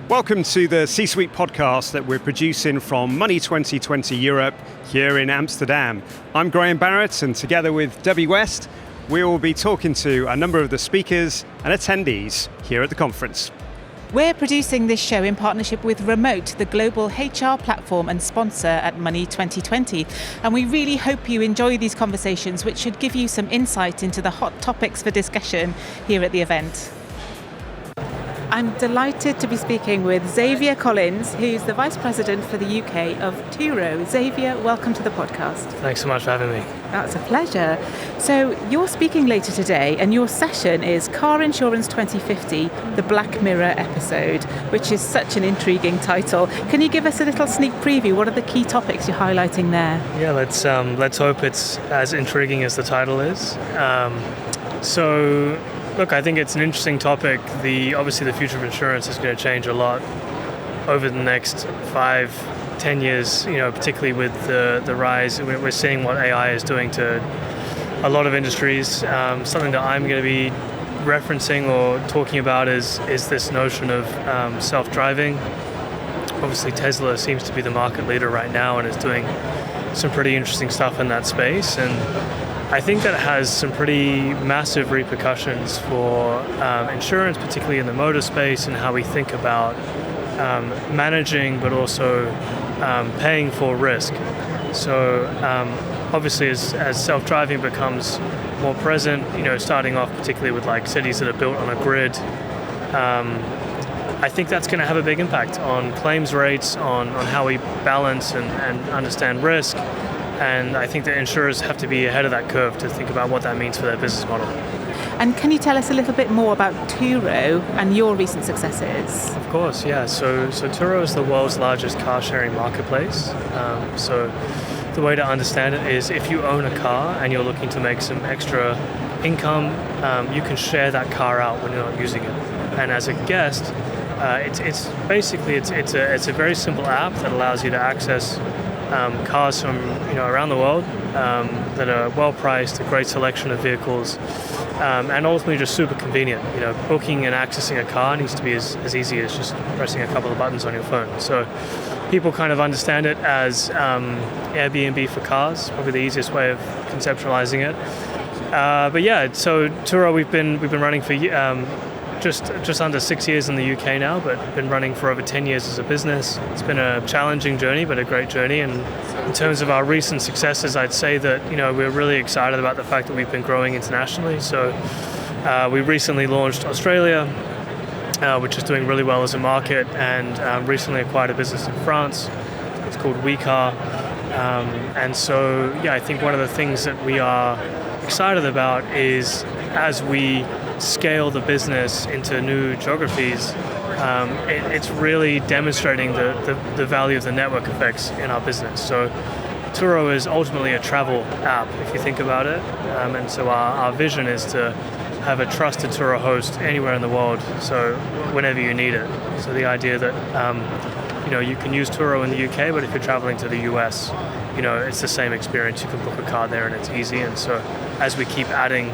Welcome to the C-Suite podcast that we're producing from Money20 Europe here in Amsterdam. I'm Graham Barrett, and together with Debbie West, we will be talking to a number of the speakers and attendees here at the conference. We're producing this show in partnership with Remote, the global HR platform and sponsor at Money20, and we really hope you enjoy these conversations, which should give you some insight into the hot topics for discussion here at the event. I'm delighted to be speaking with Xavier Collins, who's the Vice President for the UK of Turo. Xavier, welcome to the podcast. Thanks so much for having me. That's a pleasure. So you're speaking later today, and your session is Car Insurance 2050, the Black Mirror episode, which is such an intriguing title. Can you give us a little sneak preview? What are the key topics you're highlighting there? Yeah, let's hope it's as intriguing as the title is. Look, I think it's an interesting topic. Obviously the future of insurance is going to change a lot over the next 5-10 years, particularly with the rise. We're seeing what AI is doing to a lot of industries. Something that I'm going to be referencing or talking about is this notion of self-driving. Obviously Tesla seems to be the market leader right now and is doing some pretty interesting stuff in that space. And I think that has some pretty massive repercussions for insurance, particularly in the motor space, and how we think about managing, but also paying for risk. So obviously as self-driving becomes more present, starting off particularly with like cities that are built on a grid, I think that's going to have a big impact on claims rates, on how we balance and understand risk. And I think that insurers have to be ahead of that curve to think about what that means for their business model. And can you tell us a little bit more about Turo and your recent successes? Of course, yeah. So Turo is the world's largest car sharing marketplace. So the way to understand it is if you own a car and you're looking to make some extra income, you can share that car out when you're not using it. And as a guest, it's a very simple app that allows you to access cars from around the world that are well priced, a great selection of vehicles, and ultimately just super convenient. Booking and accessing a car needs to be as easy as just pressing a couple of buttons on your phone. So people kind of understand it as Airbnb for cars, probably the easiest way of conceptualizing it. But yeah, so Turo we've been running for just under 6 years in the UK now, but been running for over 10 years as a business. It's been a challenging journey, but a great journey. And in terms of our recent successes, I'd say that we're really excited about the fact that we've been growing internationally. So we recently launched Australia, which is doing really well as a market, and recently acquired a business in France. It's called WeCar. And so, yeah, I think one of the things that we are excited about is as we scale the business into new geographies, it's really demonstrating the value of the network effects in our business. So Turo is ultimately a travel app, if you think about it. And so our vision is to have a trusted Turo host anywhere in the world, so whenever you need it. So the idea that you can use Turo in the UK, but if you're traveling to the US, it's the same experience. You can book a car there and it's easy. And so as we keep adding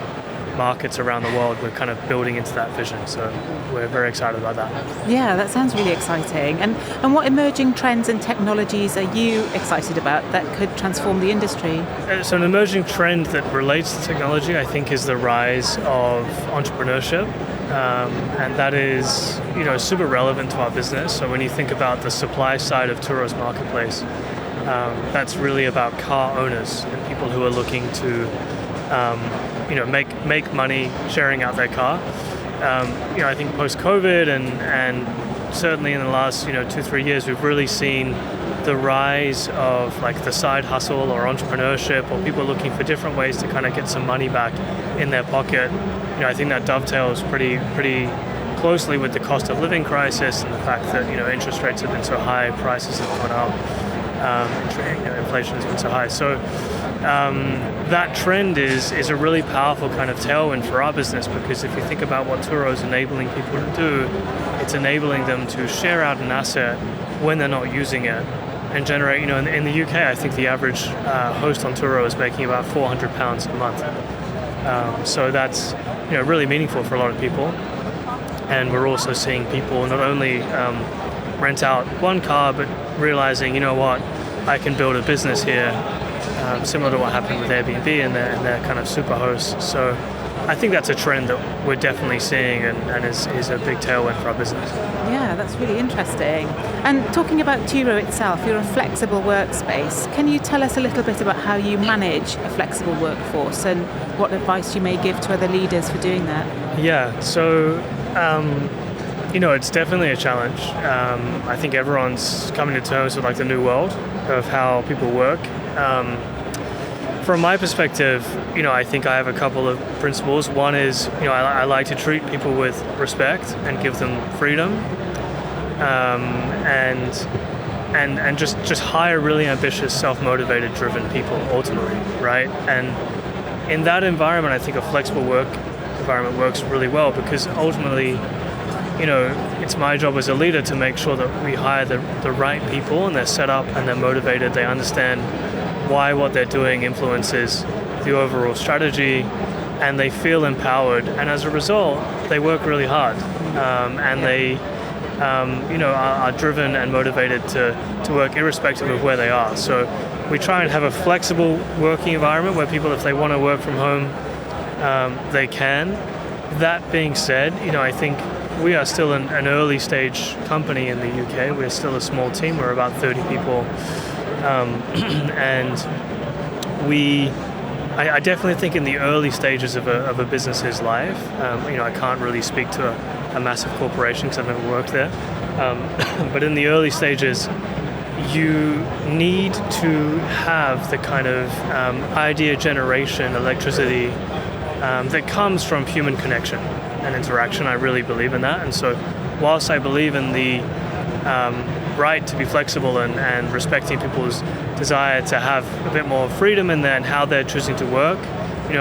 markets around the world, we're kind of building into that vision. So we're very excited about that. Yeah, that sounds really exciting. And what emerging trends and technologies are you excited about that could transform the industry? So an emerging trend that relates to technology, I think, is the rise of entrepreneurship. And that is, super relevant to our business. So when you think about the supply side of Turo's marketplace, that's really about car owners and people who are looking to make money sharing out their car. I think post-COVID and certainly in the last 2-3 years, we've really seen the rise of like the side hustle or entrepreneurship, or people looking for different ways to kind of get some money back in their pocket. I think that dovetails pretty closely with the cost of living crisis and the fact that interest rates have been so high, prices have gone up, inflation has been so high. So that trend is a really powerful kind of tailwind for our business, because if you think about what Turo is enabling people to do, it's enabling them to share out an asset when they're not using it and generate, in the UK, I think the average host on Turo is making about £400 a month. So that's, really meaningful for a lot of people. and we're also seeing people not only rent out one car, but realizing, you know what, I can build a business here, similar to what happened with Airbnb and their kind of super hosts. So I think that's a trend that we're definitely seeing and is a big tailwind for our business. Yeah, that's really interesting. And talking about Turo itself, you're a flexible workspace. Can you tell us a little bit about how you manage a flexible workforce and what advice you may give to other leaders for doing that? Yeah, so it's definitely a challenge. I think everyone's coming to terms with like the new world of how people work. From my perspective, I think I have a couple of principles. One is, I like to treat people with respect and give them freedom, and just hire really ambitious, self-motivated, driven people ultimately, right? And in that environment, I think a flexible work environment works really well because ultimately, it's my job as a leader to make sure that we hire the right people and they're set up and they're motivated, they understand why what they're doing influences the overall strategy, and they feel empowered, and as a result they work really hard, and they are driven and motivated to work irrespective of where they are. So we try and have a flexible working environment where people, if they want to work from home, they can. That being said, I think we are still an early stage company in the UK. We're still a small team. We're about 30 people. And I definitely think in the early stages of a business's life, I can't really speak to a massive corporation because I've never worked there. But in the early stages, you need to have the kind of idea generation, electricity that comes from human connection and interaction. I really believe in that. And so whilst I believe in the right to be flexible and respecting people's desire to have a bit more freedom in there and how they're choosing to work,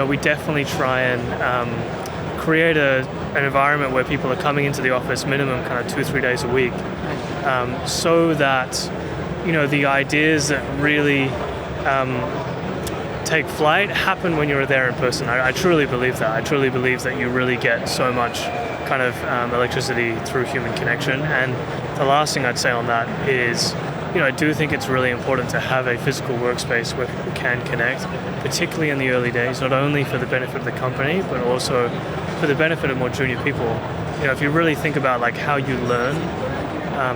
we definitely try and create an environment where people are coming into the office minimum kind of 2-3 days a week, so that the ideas that really take flight happen when you're there in person. I truly believe that. I truly believe that you really get so much kind of electricity through human connection. And the last thing I'd say on that is, I do think it's really important to have a physical workspace where people can connect, particularly in the early days, not only for the benefit of the company, but also for the benefit of more junior people. If you really think about like how you learn,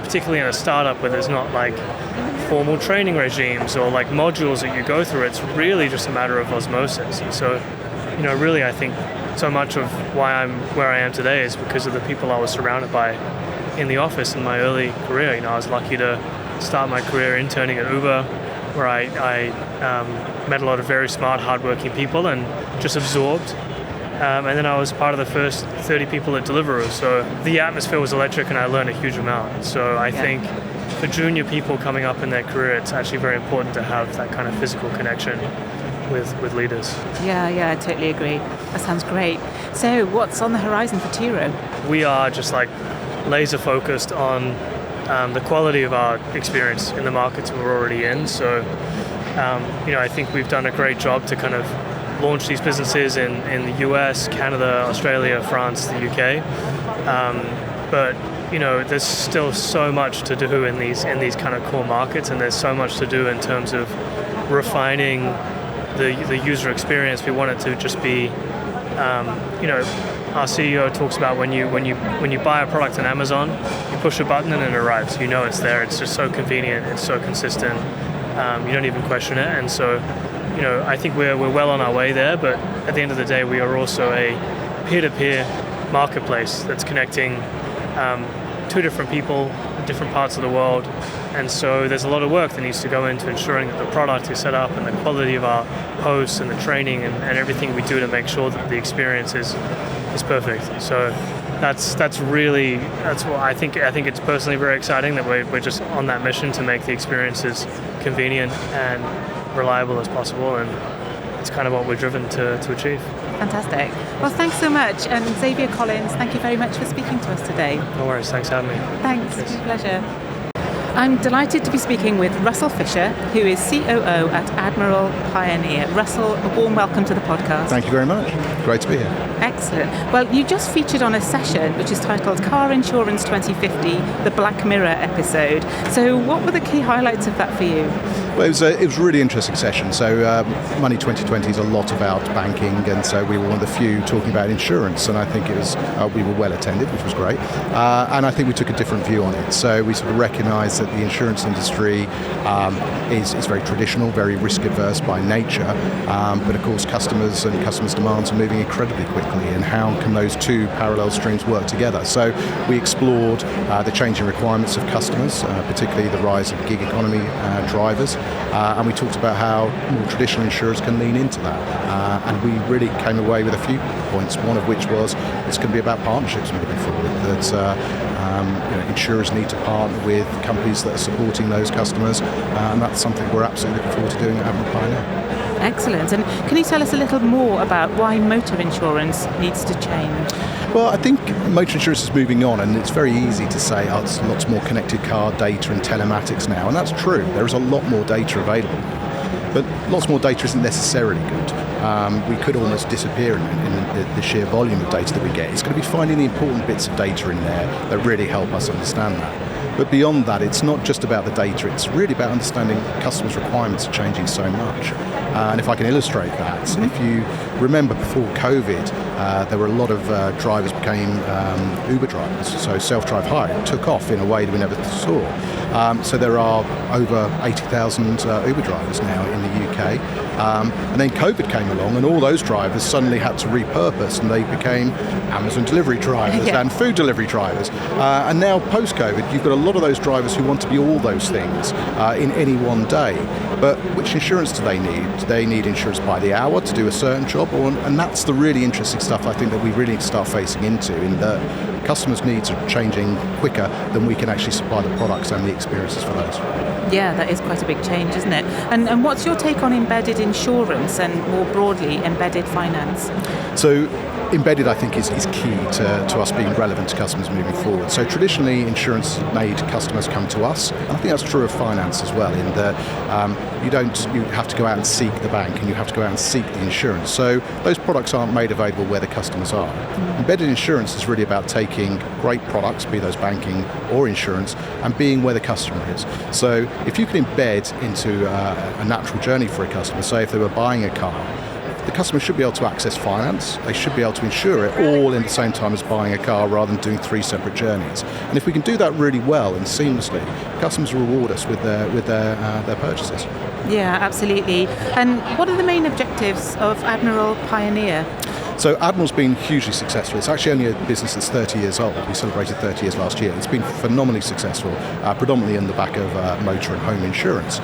particularly in a startup where there's not like formal training regimes or like modules that you go through, it's really just a matter of osmosis. And so, really I think so much of why I'm where I am today is because of the people I was surrounded by in the office in my early career. I was lucky to start my career interning at Uber, where I met a lot of very smart, hardworking people and just absorbed. And then I was part of the first 30 people at Deliveroo. So the atmosphere was electric and I learned a huge amount. So I think for junior people coming up in their career, it's actually very important to have that kind of physical connection with leaders. Yeah, I totally agree. That sounds great. So what's on the horizon for Turo? We are just like laser focused on the quality of our experience in the markets we're already in. So, I think we've done a great job to kind of launch these businesses in the US, Canada, Australia, France, the UK. But there's still so much to do in these kind of core markets, and there's so much to do in terms of refining the user experience. We want it to just be, our CEO talks about when you buy a product on Amazon, you push a button and it arrives. It's there. It's just so convenient. It's so consistent. You don't even question it. And so, I think we're well on our way there. But at the end of the day, we are also a peer-to-peer marketplace that's connecting two different people in different parts of the world. And so there's a lot of work that needs to go into ensuring that the product is set up and the quality of our hosts and the training and everything we do to make sure that the experience is perfect. So that's what I think it's personally very exciting that we're just on that mission to make the experience as convenient and reliable as possible, and it's kind of what we're driven to achieve. Fantastic. Well, thanks so much. And Xavier Collins, thank you very much for speaking to us today. No worries. Thanks for having me. Thanks. It's a pleasure. I'm delighted to be speaking with Russell Fisher, who is COO at Admiral Pioneer. Russell, a warm welcome to the podcast. Thank you very much. Great to be here. Excellent. Well, you just featured on a session which is titled Car Insurance 2050, the Black Mirror episode. So what were the key highlights of that for you? Well, it was a really interesting session. So Money20 is a lot about banking, and so we were one of the few talking about insurance, and I think it was we were well attended, which was great. And I think we took a different view on it. So we sort of recognised that the insurance industry is very traditional, very risk adverse by nature, but of course customers and customers' demands are moving incredibly quickly, and how can those two parallel streams work together? So we explored the changing requirements of customers, particularly the rise of gig economy drivers, and we talked about how more traditional insurers can lean into that, and we really came away with a few points, one of which was it's going to be about partnerships moving forward, that insurers need to partner with companies that are supporting those customers, and that's something we're absolutely looking forward to doing at Admiral Pioneer. Excellent. And can you tell us a little more about why motor insurance needs to change? Well, I think motor insurance is moving on, and it's very easy to say, it's lots more connected car data and telematics now, and that's true. There is a lot more data available, but lots more data isn't necessarily good. We could almost disappear in the sheer volume of data that we get. It's going to be finding the important bits of data in there that really help us understand that. But beyond that, it's not just about the data, it's really about understanding customers' requirements are changing so much. And if I can illustrate that, if you remember before COVID, there were a lot of drivers became Uber drivers, so self-drive hire took off in a way that we never saw. So there are over 80,000 Uber drivers now in the UK. And then COVID came along, and all those drivers suddenly had to repurpose, and they became Amazon delivery drivers and food delivery drivers. And now post-COVID, you've got a lot of those drivers who want to be all those things in any one day. But which insurance do they need? Do they need insurance by the hour to do a certain job? And that's the really interesting stuff I think that we really need to start facing into, in that customers' needs are changing quicker than we can actually supply the products and the experiences for those. Yeah, that is quite a big change, isn't it? And what's your take on embedded insurance and more broadly embedded finance? So embedded, I think, is key to us being relevant to customers moving forward. So traditionally, insurance has made customers come to us, and I think that's true of finance as well, in that you have to go out and seek the bank, and you have to go out and seek the insurance. So those products aren't made available where the customers are. Embedded insurance is really about taking great products, be those banking or insurance, and being where the customer is. So if you can embed into a natural journey for a customer, say if they were buying a car, the customer should be able to access finance, they should be able to insure it all in the same time as buying a car, rather than doing three separate journeys. And if we can do that really well and seamlessly, customers will reward us with their purchases. Yeah, absolutely. And what are the main objectives of Admiral Pioneer? So Admiral's been hugely successful. It's actually only a business that's 30 years old. We celebrated 30 years last year. It's been phenomenally successful, predominantly in the back of motor and home insurance.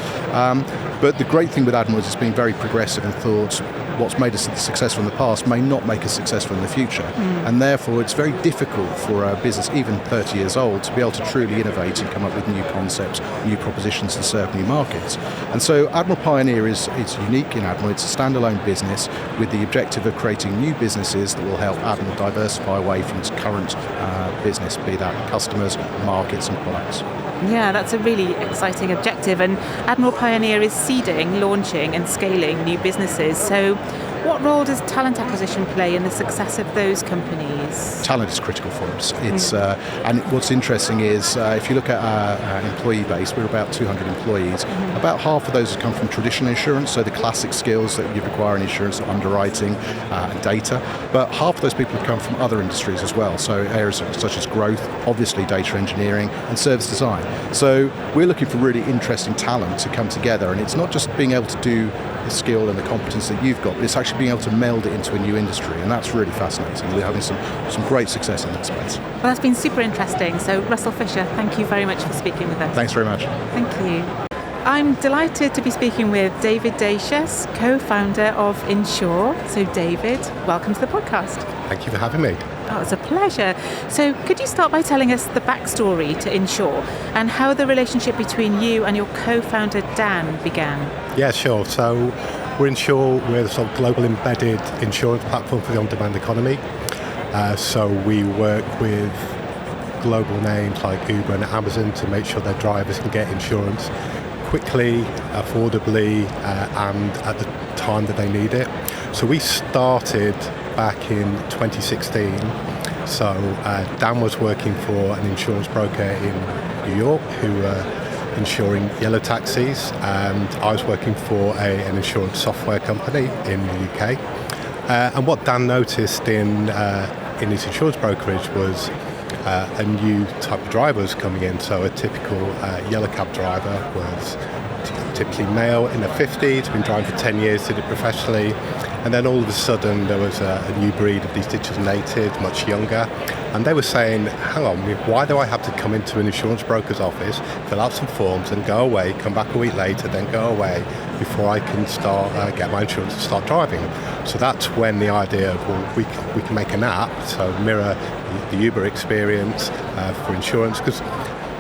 But the great thing with Admiral is it's been very progressive and thought what's made us successful in the past may not make us successful in the future. And therefore it's very difficult for a business, even 30 years old, to be able to truly innovate and come up with new concepts, new propositions to serve new markets. And so Admiral Pioneer is unique in Admiral. It's a standalone business with the objective of creating new businesses that will help Admiral diversify away from its current business, be that customers, markets and products. Yeah, that's a really exciting objective, and Admiral Pioneer is seeding, launching and scaling new businesses. So what role does talent acquisition play in the success of those companies? Talent is critical for us. It's and what's interesting is if you look at our employee base, we're about 200 employees. About half of those have come from traditional insurance, so the classic skills that you require in insurance, underwriting and data. But half of those people have come from other industries as well, so areas such as growth, obviously data engineering and service design. So we're looking for really interesting talent to come together, and it's not just being able to do the skill and the competence that you've got, but it's actually being able to meld it into a new industry, and that's really fascinating. We're having some great success in that space. Well, that's been super interesting. So Russell Fisher, thank you very much for speaking with us. Thanks very much. Thank you. I'm delighted to be speaking with David Daiches, co-founder of INSHUR. So David, welcome to the podcast. Thank you for having me. Oh, it's a pleasure. So could you start by telling us the backstory to INSHUR and how the relationship between you and your co-founder Dan began? Yeah, sure. So we're INSHUR, we're the sort of global embedded insurance platform for the on-demand economy. So we work with global names like Uber and Amazon to make sure their drivers can get insurance quickly, affordably, and at the time that they need it. So we started back in 2016. So Dan was working for an insurance broker in New York who were insuring yellow taxis, and I was working for an insurance software company in the UK. And what Dan noticed in his insurance brokerage was a new type of driver was coming in. So a typical yellow cab driver was typically male in their 50s, been driving for 10 years, did it professionally. And then all of a sudden there was a new breed of these digital natives, much younger. And they were saying, hang on, why do I have to come into an insurance broker's office, fill out some forms and go away, come back a week later, then go away before I can start, get my insurance and start driving? So that's when the idea of, well, we can make an app, so mirror the Uber experience for insurance, because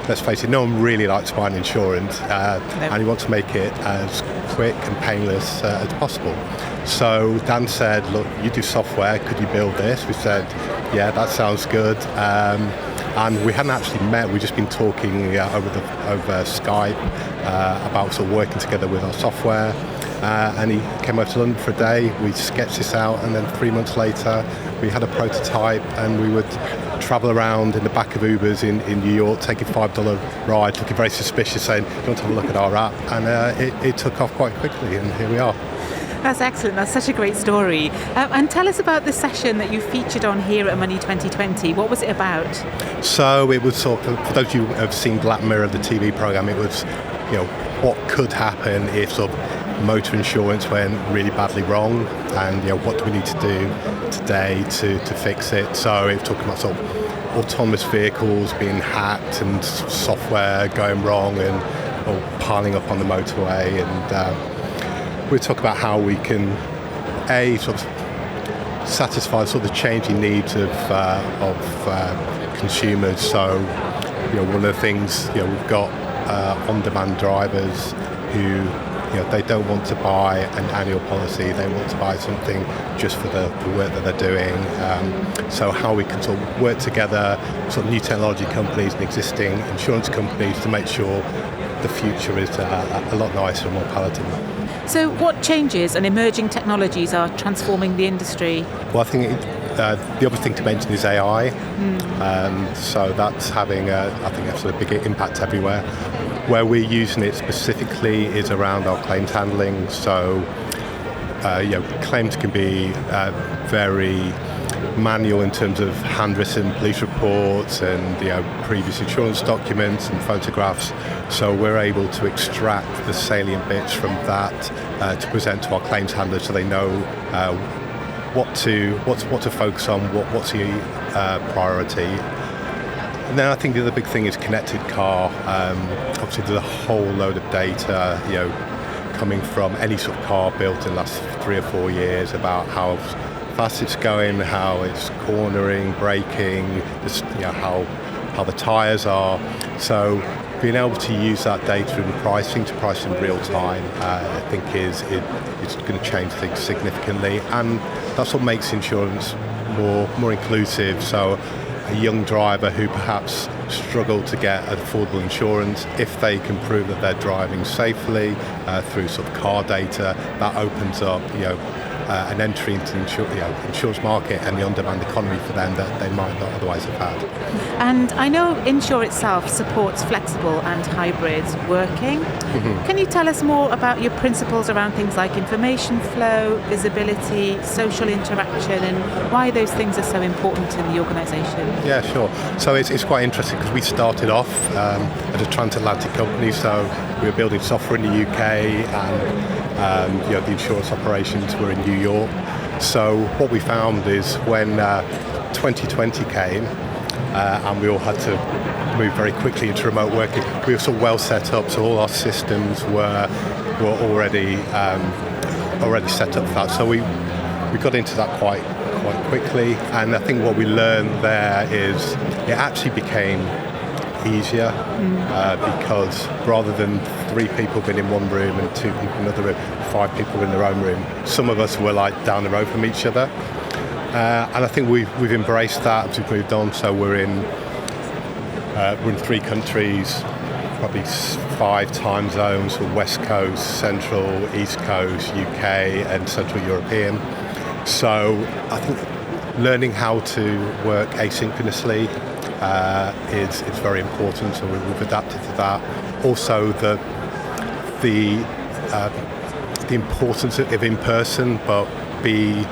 let's face it, no one really likes buying insurance, and you want to make it as quick and painless as possible. So Dan said, look, you do software, could you build this? We said, yeah, that sounds good. And we hadn't actually met, we'd just been talking over Skype about sort of working together with our software. And he came over to London for a day, we sketched this out, and then 3 months later we had a prototype, and we would travel around in the back of Ubers in New York, taking $5 rides, looking very suspicious, saying, do you want to have a look at our app? And it took off quite quickly, and here we are. That's excellent. That's such a great story. And tell us about the session that you featured on here at Money 2020. What was it about? So it was sort of, for those of you who have seen Black Mirror, the TV program, it was, what could happen if sort of motor insurance went really badly wrong, and what do we need to do today to fix it? So it was talking about sort of autonomous vehicles being hacked and software going wrong or piling up on the motorway, and we talk about how we can sort of satisfy sort of the changing needs of consumers. So one of the things we've got on-demand drivers who they don't want to buy an annual policy, they want to buy something just for the work that they're doing. So how we can sort of work together, sort of new technology companies and existing insurance companies, to make sure the future is a lot nicer and more palatable. So what changes and emerging technologies are transforming the industry? Well, I think the obvious thing to mention is AI. So that's having, I think, a sort of big impact everywhere. Where we're using it specifically is around our claims handling. So claims can be very manual in terms of handwritten police reports and previous insurance documents and photographs. So we're able to extract the salient bits from that to present to our claims handlers, so they know what to focus on, what's the priority. And then I think the other big thing is connected car. Obviously there's a whole load of data coming from any sort of car built in the last 3 or 4 years about how fast it's going, how it's cornering, braking, how the tyres are. So being able to use that data in pricing to price in real time, I think is going to change things significantly, and that's what makes insurance more inclusive. So a young driver who perhaps struggle to get affordable insurance, if they can prove that they're driving safely through sort of car data, that opens up an entry into the insurance market and the on-demand economy for them that they might not otherwise have had. And I know INSHUR itself supports flexible and hybrid working. Can you tell us more about your principles around things like information flow, visibility, social interaction, and why those things are so important to the organisation? Yeah, sure. So it's quite interesting because we started off as a transatlantic company, so we were building software in the UK, and the insurance operations were in New York. So what we found is when 2020 came and we all had to move very quickly into remote working, we were sort of well set up, so all our systems were already set up for that. So we got into that quite quickly, and I think what we learned there is it actually became easier because rather than 3 people being in one room and 2 people in another room, 5 people in their own room, some of us were like down the road from each other, and I think we've embraced that as we've moved on. So we're in We're in 3 countries, probably 5 time zones: for West Coast, Central, East Coast, UK, and Central European. So I think learning how to work asynchronously is very important, so we've adapted to that. Also, the importance of in person, but be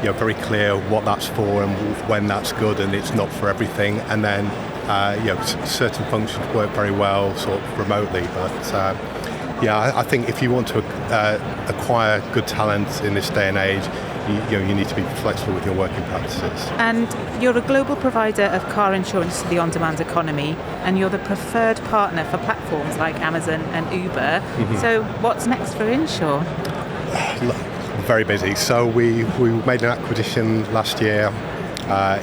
very clear what that's for and when that's good, and it's not for everything. And then certain functions work very well sort of remotely, but I think if you want to acquire good talent in this day and age, you need to be flexible with your working practices. And you're a global provider of car insurance to the on-demand economy, and you're the preferred partner for platforms like Amazon and Uber. Mm-hmm. So what's next for INSHUR? Very busy. So we made an acquisition last year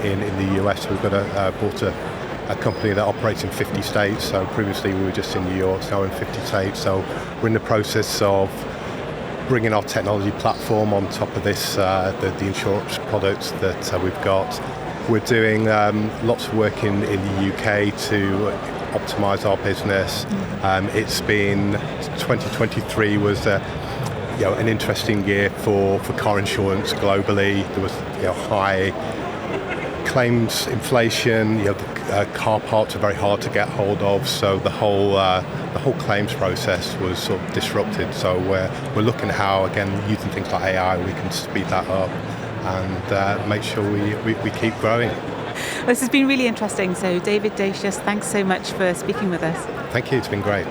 in the US. We've got bought a company that operates in 50 states. So previously we were just in New York, now we're in 50 states. So we're in the process of bringing our technology platform on top of this, the insurance products that we've got. We're doing lots of work in the UK to optimize our business. It's been 2023 was an interesting year for car insurance globally. There was high claims inflation. The car parts are very hard to get hold of, so the whole claims process was sort of disrupted. So we're looking at how, again, using things like AI, we can speed that up and make sure we keep growing. This has been really interesting. So David Daiches, thanks so much for speaking with us. Thank you, it's been great.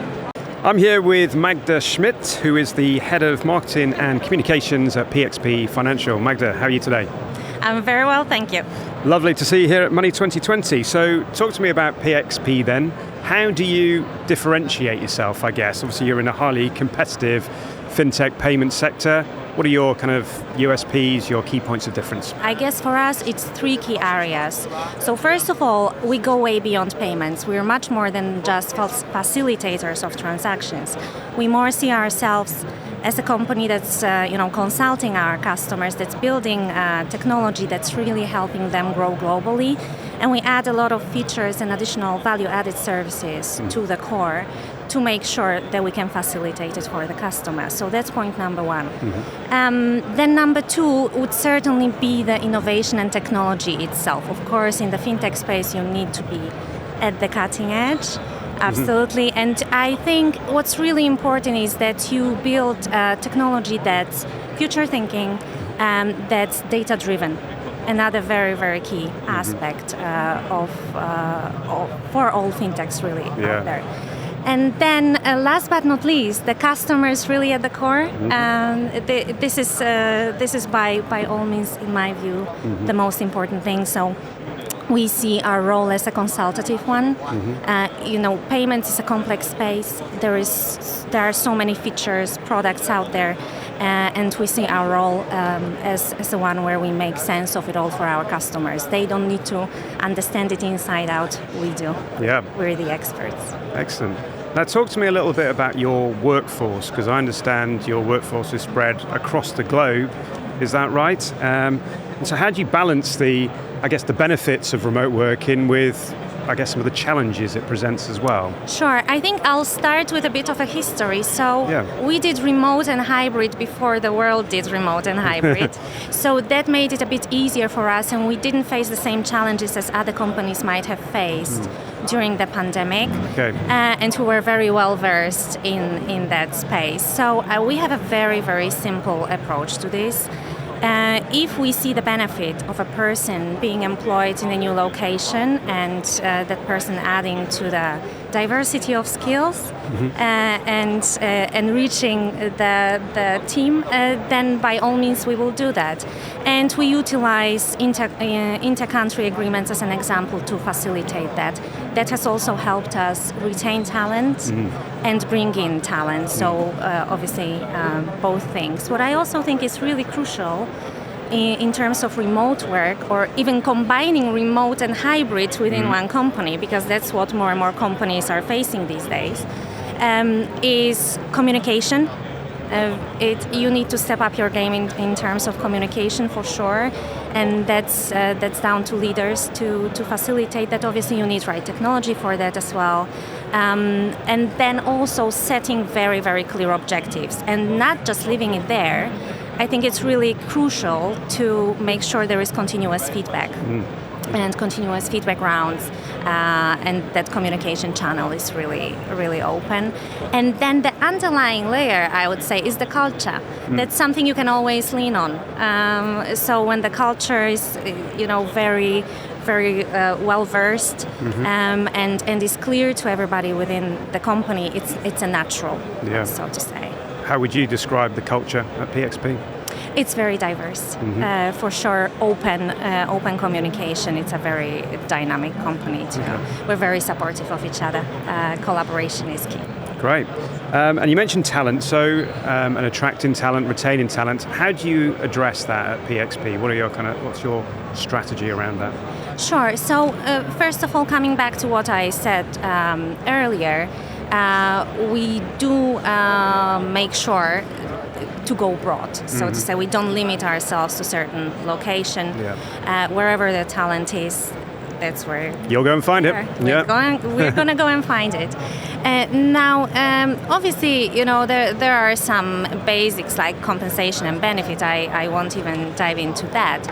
I'm here with Magda Schmid, who is the Head of Marketing and Communications at PXP Financial. Magda, how are you today? I'm very well, thank you. Lovely to see you here at Money 2020. So talk to me about PXP then. How do you differentiate yourself, I guess? Obviously you're in a highly competitive fintech payment sector. What are your kind of USPs, your key points of difference? I guess for us it's 3 key areas. So first of all, we go way beyond payments. We're much more than just facilitators of transactions. We more see ourselves as a company that's consulting our customers, that's building technology that's really helping them grow globally. And we add a lot of features and additional value-added services to the core to make sure that we can facilitate it for the customer. So that's point number 1. Then number 2 would certainly be the innovation and technology itself. Of course, in the fintech space, you need to be at the cutting edge. Absolutely. And I think what's really important is that you build technology that's future thinking, that's data driven. Another very, very key aspect for all fintechs really out there. And then last but not least, the customer is really at the core. This is by all means, in my view, the most important thing. So we see our role as a consultative one. Payments is a complex space. There are so many features, products out there, and we see our role as the one where we make sense of it all for our customers. They don't need to understand it inside out. We do. Yeah. We're the experts. Excellent. Now talk to me a little bit about your workforce, because I understand your workforce is spread across the globe. Is that right? And so how do you balance the benefits of remote working with, some of the challenges it presents as well? Sure. I think I'll start with a bit of a history. So we did remote and hybrid before the world did remote and hybrid. So that made it a bit easier for us, and we didn't face the same challenges as other companies might have faced during the pandemic. And who were very well versed in that space. So we have a very, very simple approach to this. If we see the benefit of a person being employed in a new location and that person adding to the diversity of skills and reaching the team, then by all means we will do that. And we utilize inter-country agreements as an example to facilitate that. That has also helped us retain talent and bring in talent. So obviously both things. What I also think is really crucial in terms of remote work, or even combining remote and hybrid within one company, because that's what more and more companies are facing these days, is communication. You need to step up your game in terms of communication for sure, and that's down to leaders to facilitate that. Obviously, you need right technology for that as well. And then also setting very, very clear objectives and not just leaving it there. I think it's really crucial to make sure there is continuous feedback and continuous feedback rounds, and that communication channel is really, really open. And then the underlying layer, I would say, is the culture. That's something you can always lean on. So when the culture is, very well versed and is clear to everybody within the company, it's a natural, so to say. How would you describe the culture at PXP? It's very diverse, for sure. Open communication. It's a very dynamic company too. We're very supportive of each other. Collaboration is key. Great. And you mentioned talent, so and attracting talent, retaining talent. How do you address that at PXP? What's your strategy around that? Sure. So first of all, coming back to what I said earlier, we do make sure to go broad, so to say. We don't limit ourselves to certain location. Wherever the talent is, that's where you'll go and find it. We're going to go and find it. Now, obviously, there are some basics like compensation and benefit. I won't even dive into that.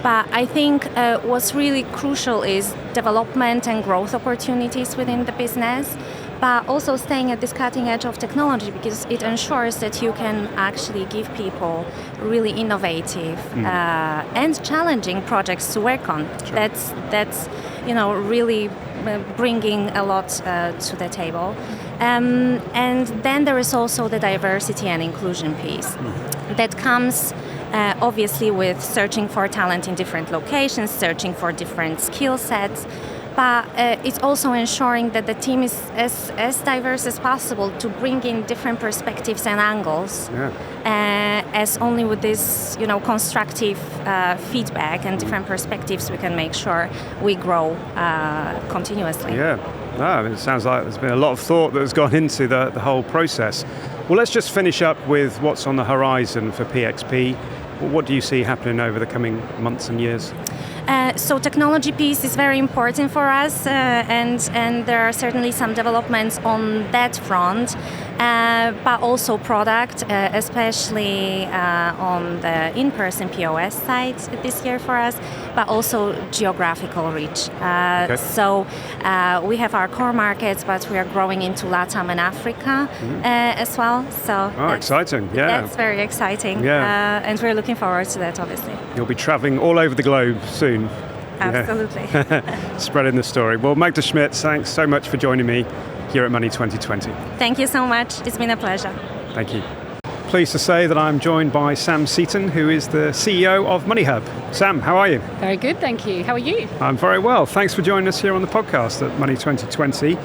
But I think what's really crucial is development and growth opportunities within the business, but also staying at this cutting edge of technology, because it ensures that you can actually give people really innovative and challenging projects to work on. Sure. That's really bringing a lot to the table. And then there is also the diversity and inclusion piece that comes obviously with searching for talent in different locations, searching for different skill sets. But it's also ensuring that the team is as diverse as possible to bring in different perspectives and angles. As only with this, constructive feedback and different perspectives, we can make sure we grow continuously. It sounds like there's been a lot of thought that has gone into the whole process. Well, let's just finish up with what's on the horizon for PXP. What do you see happening over the coming months and years? So technology piece is very important for us, and there are certainly some developments on that front, but also product, especially on the in-person POS side this year for us, but also geographical reach. So we have our core markets, but we are growing into LATAM and Africa as well. So exciting! That's very exciting, and we're looking forward to that, obviously. You'll be traveling all over the globe soon. Absolutely. Spreading the story. Well, Magda Schmidt, thanks so much for joining me here at Money 2020. Thank you so much. It's been a pleasure. Thank you. Pleased to say that I'm joined by Sam Seaton, who is the CEO of Moneyhub. Sam, how are you? Very good, thank you. How are you? I'm very well. Thanks for joining us here on the podcast at Money 2020.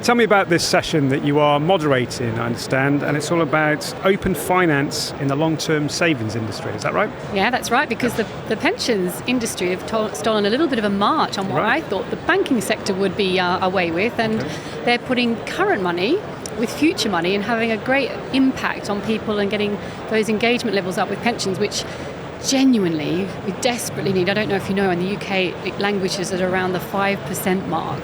Tell me about this session that you are moderating, I understand, and it's all about open finance in the long-term savings industry. Is that right? Yeah, that's right, because the pensions industry have stolen a little bit of a march on what I thought the banking sector would be away with, and they're putting current money with future money and having a great impact on people and getting those engagement levels up with pensions, which genuinely we desperately need. I don't know if you know, in the UK language is at around the 5% mark,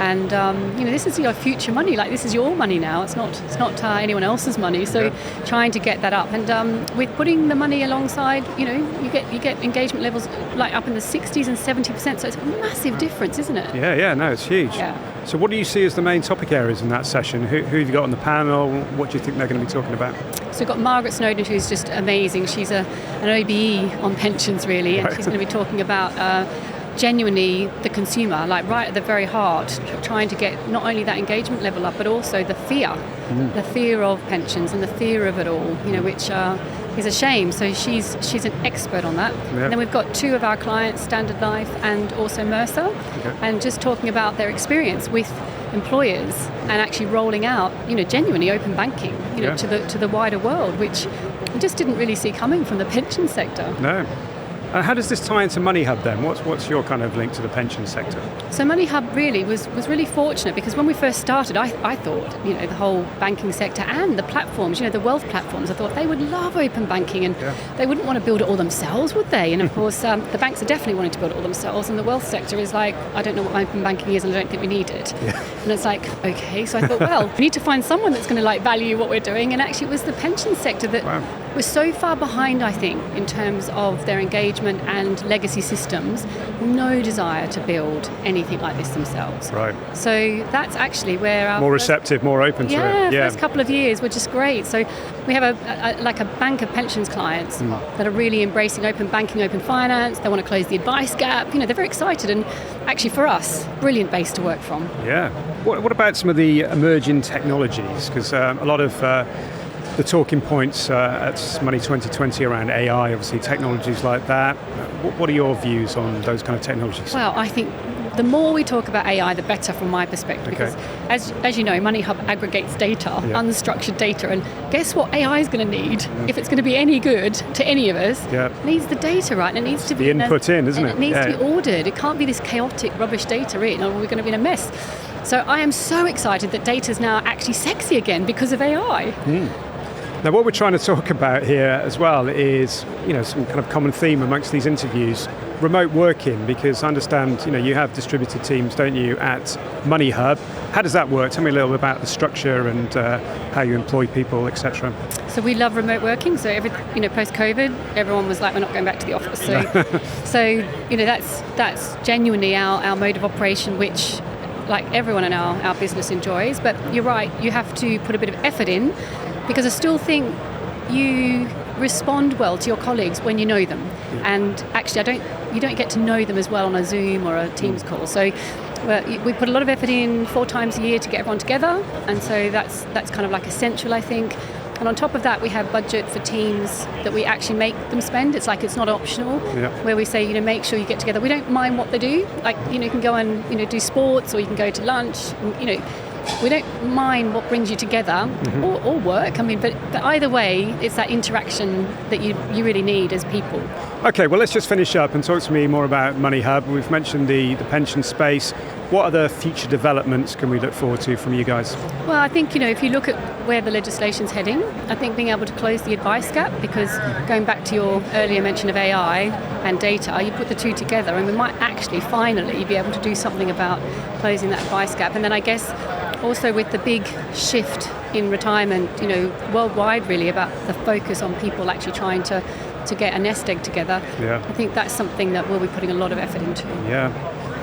and this is your future money. Like, this is your money now. It's not anyone else's money. So trying to get that up, and with putting the money alongside, you get engagement levels like up in the 60s and 70%. So it's a massive difference, isn't it? No, it's huge. So what do you see as the main topic areas in that session? Who have you got on the panel? What do you think they're going to be talking about? So we've got Margaret Snowden, who's just amazing. She's an OBE on pensions, really, and she's going to be talking about genuinely the consumer, like right at the very heart, trying to get not only that engagement level up, but also the fear of pensions and the fear of it all, which is a shame. So she's an expert on that. And then we've got two of our clients, Standard Life and also Mercer, and just talking about their experience with employers and actually rolling out, genuinely open banking, to the wider world, which we just didn't really see coming from the pension sector. No. How does this tie into Moneyhub then? What's your kind of link to the pension sector? So Moneyhub really was really fortunate, because when we first started, I thought, the whole banking sector and the platforms, the wealth platforms, I thought they would love open banking, and they wouldn't want to build it all themselves, would they? And of course, the banks are definitely wanting to build it all themselves, and the wealth sector is like, I don't know what open banking is, and I don't think we need it. Yeah. And it's like, okay, so I thought, well, we need to find someone that's going to value what we're doing, and actually it was the pension sector that was so far behind, I think, in terms of their engagement and legacy systems, no desire to build anything like this themselves. Right. So that's actually where our more receptive, more open to it. Yeah, first couple of years were just great. So we have a bank of pensions clients that are really embracing open banking, open finance. They want to close the advice gap. They're very excited, and actually for us, brilliant base to work from. Yeah. What about some of the emerging technologies? Because a lot of the talking points at Money20 around AI, obviously technologies like that. What are your views on those kind of technologies? Well, I think the more we talk about AI, the better from my perspective. Okay. Because as you know, Moneyhub aggregates data, unstructured data, and guess what AI is going to need if it's going to be any good to any of us? It needs the data, right? And it needs to be the input isn't it? It needs to be ordered. It can't be this chaotic rubbish data in, or we're going to be in a mess. So I am so excited that data is now actually sexy again because of AI. Now, what we're trying to talk about here as well is, some kind of common theme amongst these interviews, remote working, because I understand, you have distributed teams, don't you, at Moneyhub. How does that work? Tell me a little bit about the structure and how you employ people, etc. So we love remote working. So post-COVID, everyone was like, we're not going back to the office. So, that's genuinely our mode of operation, which like everyone in our business enjoys. But you're right, you have to put a bit of effort in, because I still think you respond well to your colleagues when you know them. And actually, you don't get to know them as well on a Zoom or a Teams call. So we put a lot of effort in 4 times a year to get everyone together. And so that's kind of like essential, I think. And on top of that, we have budget for teams that we actually make them spend. It's not optional, where we say, make sure you get together. We don't mind what they do. You can go and, do sports, or you can go to lunch, and, we don't mind what brings you together, or work. But either way, it's that interaction that you really need as people. Okay, well, let's just finish up and talk to me more about Moneyhub. We've mentioned the pension space. What other future developments can we look forward to from you guys? Well, I think, if you look at where the legislation's heading, I think being able to close the advice gap, because going back to your earlier mention of AI and data, you put the two together and we might actually finally be able to do something about closing that advice gap. And then I guess also with the big shift in retirement, worldwide really, about the focus on people actually trying to get a nest egg together. I think that's something that we'll be putting a lot of effort into.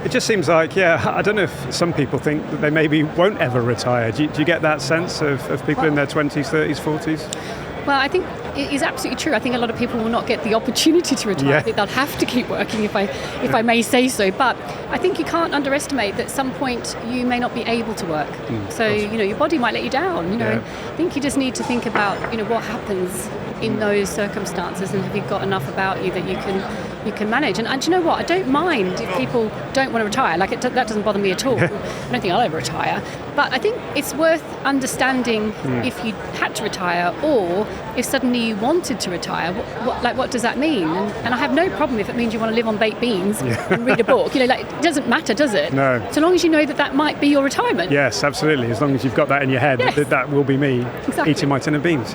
It just seems like, I don't know if some people think that they maybe won't ever retire. Do you get that sense of people in their 20s, 30s, 40s? Well, I think it is absolutely true. I think a lot of people will not get the opportunity to retire. I think they'll have to keep working, if I may say so. But I think you can't underestimate that at some point you may not be able to work. So, your body might let you down. I think you just need to think about, what happens in those circumstances, and have you got enough about you that you can manage. And do you know what? I don't mind if people don't want to retire. That doesn't bother me at all. I don't think I'll ever retire. But I think it's worth understanding if you had to retire, or if suddenly you wanted to retire, what does that mean? And I have no problem if it means you want to live on baked beans and read a book. It doesn't matter, does it? No. So long as you know that might be your retirement. Yes, absolutely. As long as you've got that in your head, that will be me eating my tin of beans.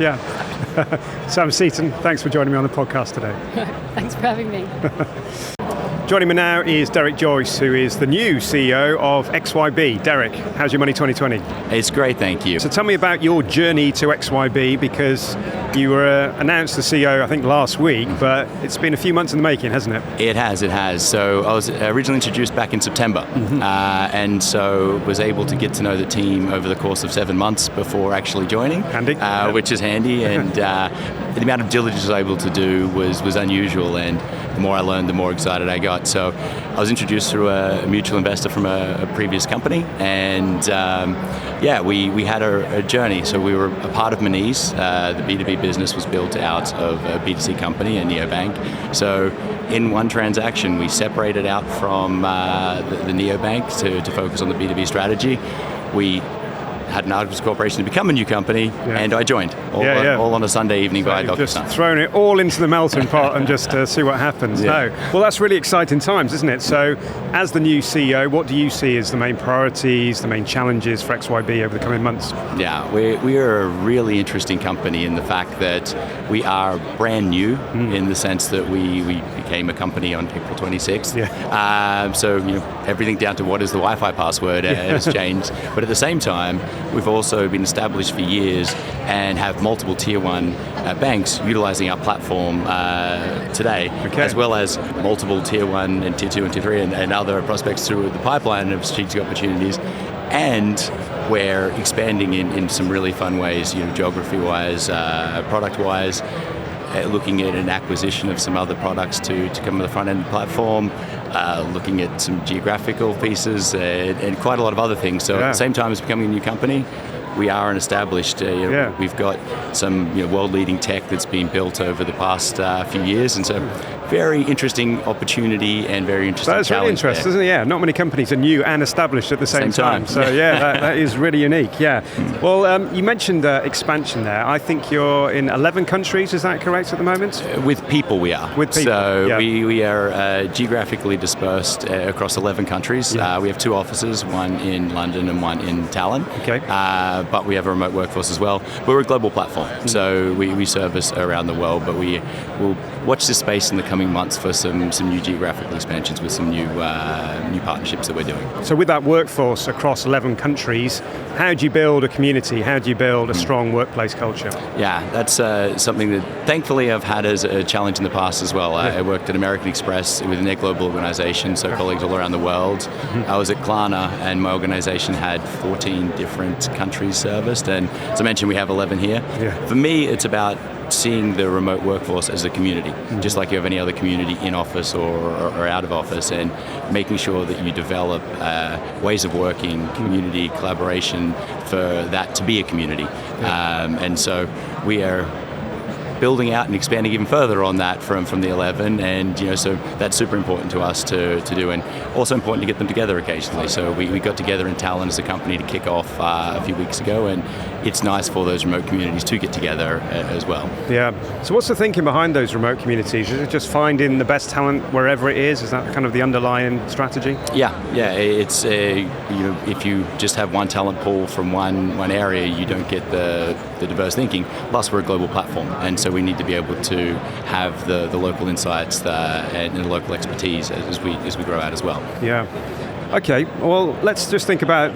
Sam Seaton, thanks for joining me on the podcast today. Thanks for having me. Joining me now is Derek Joyce, who is the new CEO of XYB. Derek, how's your Money 2020? It's great, thank you. So tell me about your journey to XYB, because you were announced the CEO, I think, last week, but it's been a few months in the making, hasn't it? It has. So I was originally introduced back in September, and so was able to get to know the team over the course of 7 months before actually joining. Handy. Which is handy, and the amount of diligence I was able to do was unusual, and the more I learned, the more excited I got. So I was introduced through a mutual investor from a previous company, and we had a journey. So we were a part of Monese. The B2B business was built out of a B2C company, a neobank. So in one transaction, we separated out from the neobank to focus on the B2B strategy. We had an articles corporation to become a new company, and I joined, all on a Sunday evening via DocuSign. Just thrown it all into the melting pot and just see what happens. No. Well, that's really exciting times, isn't it? So, as the new CEO, what do you see as the main priorities, the main challenges for XYB over the coming months? Yeah, we are a really interesting company in the fact that we are brand new in the sense that we became a company on April 26th. So everything down to what is the Wi-Fi password has changed. But at the same time, we've also been established for years and have multiple tier 1 banks utilizing our platform today, as well as multiple tier 1 and tier 2 and tier 3 and other prospects through the pipeline of strategic opportunities. And we're expanding in some really fun ways, geography-wise, product-wise, looking at an acquisition of some other products to come to the front-end platform, looking at some geographical pieces and quite a lot of other things. So at the same time as becoming a new company, we are an established, we've got some world-leading tech that's been built over the past few years, and so very interesting opportunity and very interesting challenge. That's really interesting, isn't it? Yeah, not many companies are new and established at the same time. So that is really unique, Well, you mentioned expansion there. I think you're in 11 countries, is that correct at the moment? With people we are. With people, So we are geographically dispersed across 11 countries. We have 2 offices, one in London and one in Tallinn. Okay. But we have a remote workforce as well. We're a global platform, so we service around the world, but we will watch this space in the coming months for some new geographical expansions with some new partnerships that we're doing. So with that workforce across 11 countries, how do you build a community? How do you build a strong workplace culture? Yeah, that's something that thankfully I've had as a challenge in the past as well. I worked at American Express within their global organization, so colleagues all around the world. I was at Klarna and my organization had 14 different countries serviced, and as I mentioned, we have 11 here. For me, it's about seeing the remote workforce as a community, just like you have any other community in office or out of office, and making sure that you develop ways of working, community, collaboration for that to be a community. And so we are building out and expanding even further on that from the 11, and so that's super important to us to do, and also important to get them together occasionally. So we got together in Tallinn as a company to kick off a few weeks ago, and it's nice for those remote communities to get together as well. Yeah. So what's the thinking behind those remote communities? Is it just finding the best talent wherever it is? Is that kind of the underlying strategy? Yeah. It's if you just have one talent pool from one area, you don't get the diverse thinking. Plus, we're a global platform, and so we need to be able to have the local insights and the local expertise as we grow out as well. Yeah. Okay, well, let's just think about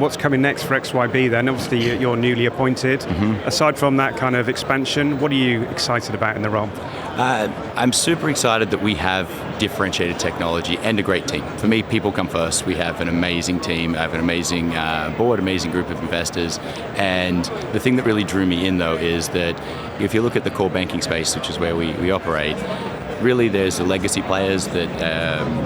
what's coming next for XYB then. Obviously, you're newly appointed. Aside from that kind of expansion, what are you excited about in the role? I'm super excited that we have differentiated technology and a great team. For me, people come first. We have an amazing team. I have an amazing board, amazing group of investors. And the thing that really drew me in, though, is that if you look at the core banking space, which is where we operate, really there's the legacy players that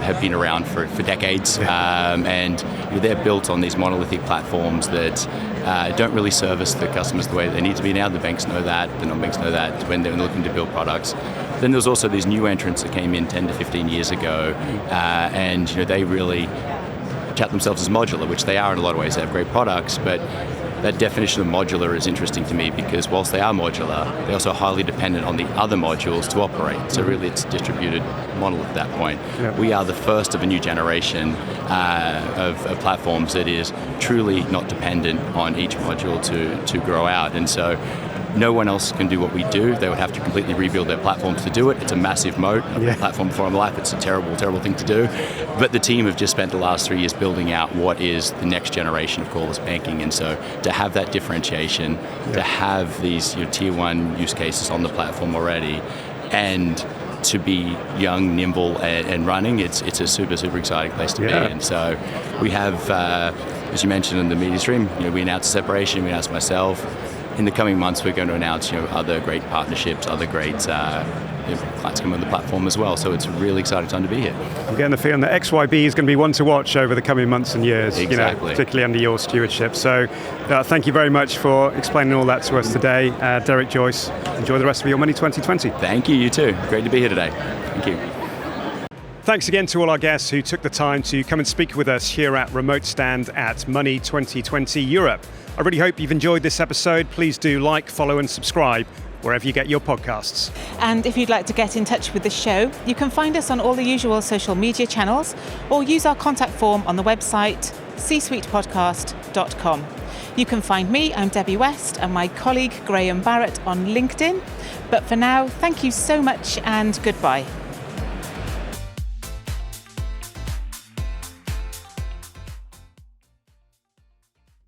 have been around for decades, and they're built on these monolithic platforms that don't really service the customers the way they need to be now. The banks know that, the non-banks know that when they're looking to build products. Then there's also these new entrants that came in 10 to 15 years ago, and they really tout themselves as modular, which they are in a lot of ways. They have great products, but that definition of modular is interesting to me because whilst they are modular, they're also highly dependent on the other modules to operate. So really it's a distributed model at that point. We are the first of a new generation of platforms that is truly not dependent on each module to grow out. And so no one else can do what we do. They would have to completely rebuild their platforms to do it. It's a massive moat. Platform for life. It's a terrible, terrible thing to do. But the team have just spent the last 3 years building out what is the next generation of cordless banking. And so to have that differentiation, to have these tier 1 use cases on the platform already, and to be young, nimble, and running, it's a super, super exciting place to be. And so we have, as you mentioned in the media stream, we announced a separation. We announced myself. In the coming months, we're going to announce other great partnerships, other great clients coming on the platform as well. So it's a really exciting time to be here. I'm getting the feeling that XYB is going to be one to watch over the coming months and years, exactly. Particularly under your stewardship. So thank you very much for explaining all that to us today. Derek, Joyce, enjoy the rest of your Money 2020. Thank you, you too. Great to be here today. Thank you. thanks again to all our guests who took the time to come and speak with us here at Remote Stand at Money 2020 Europe. I really hope you've enjoyed this episode. Please do like, follow and subscribe wherever you get your podcasts. And if you'd like to get in touch with the show, you can find us on all the usual social media channels or use our contact form on the website csuitepodcast.com. You can find me, I'm Debbie West, and my colleague Graham Barrett on LinkedIn. But for now, thank you so much and goodbye.